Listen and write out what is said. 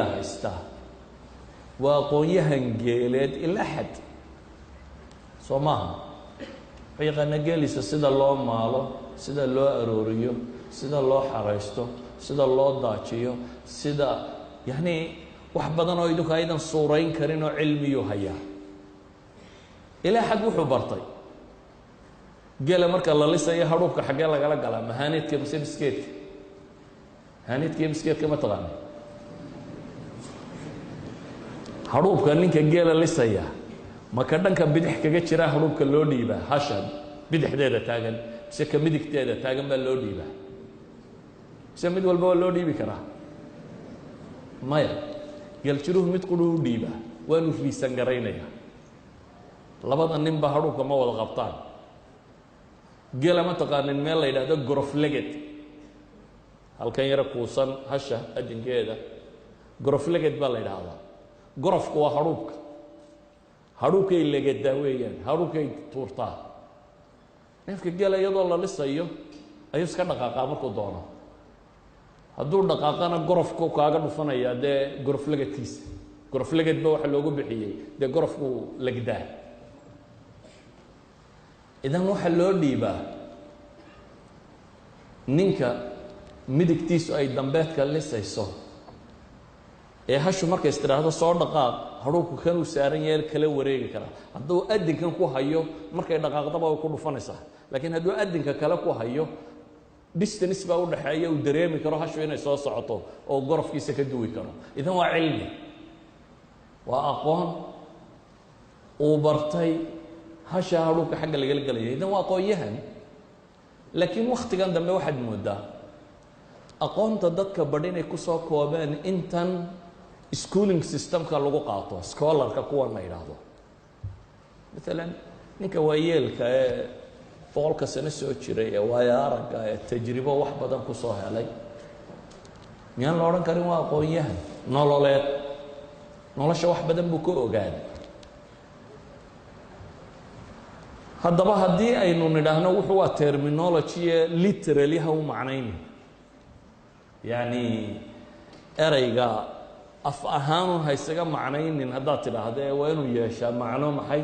haysta waa aqoonyahan geeleed ilaa xad soo maaha waxay yaqaana geelisa sida loo maalo sida loo arooriyo sida loo xareysto sida loo daajiyo sida yani wax badan oo idinku aydan suurayn karin oo cilmiyo haya ilaa xad wuxuu bartay geela marka la lisayo hadhuubka xagee lagala galaa mahaanidka mise biskeedka mahaanidka iyo biskeedka ma taqaana hadhuubka ninka geela lisaya maka dhanka bidix kaga jira hadhuubka loo dhiibaa hasha bidixdeeda taagan mise ka midigteeda taagan baa loo dhiibaa mise mid walba waa loo dhiibi karaa maya geeljiruhu mid qudhu u dhiibaa waanu riisan garaynaya labada ninba hadhuubka ma wada qabtaan geela ma taqaanin meel la yidhaahdo gorofleged halkan yara kuusan hasha adinkeeda gorofleged baa la yidhaahdaa gorofku waa hadhuubka hadhuubkay legedaa weeyaan hadhuubkay tuurtaa neefka geela iyadoo la lisayo ayuu iska dhaqaaqaa markuu doono hadduu dhaqaaqana gorofku kaaga dhufanayaa dee goroflegedkiisa gorofleged ba waxa loogu bixiyey dee gorofku legdaa idan waxaa loo dhiibaa ninka midigtiisu ay dambeedka lisayso ee hashu markay istiraahdo soo dhaqaaq hadhuubku kan uu saaran yahay kala wareegi karaa hadduu adinkan ku hayo markay dhaqaaqdaba way ku dhufanaysaa laakiin hadduu adinka kale ku hayo distance baa u dhaxeeya uu dareemi karo hashu inay soo socoto oo gorofkiisa ka duwi karo idan waa cilmi waa aqoon uu bartay hasha hadhuubka xagga lagala gelaya idan waa aqoon-yahan laakiin waktigan dambe waxaad moodaa aqoonta dadka badh inay kusoo koobeen intan schooling systemka lagu qaato scholarka kuwan la yidhaahdo maalan ninka waayeelka ee boqolka sano soo jiray ee waayo aragga ee tajribo wax badan kusoo helay miyaan la odhan karin waa aqoon-yahan nololeed nolosha wax badan buu ka ogaaday haddaba haddii aynu nidhaahno wuxuu waa terminology ee literally ha u macnaynin yacni ereyga af ahaanun ha isaga macnaynin haddaad tidhaahdo ee waa inuu yeeshaa macno maxay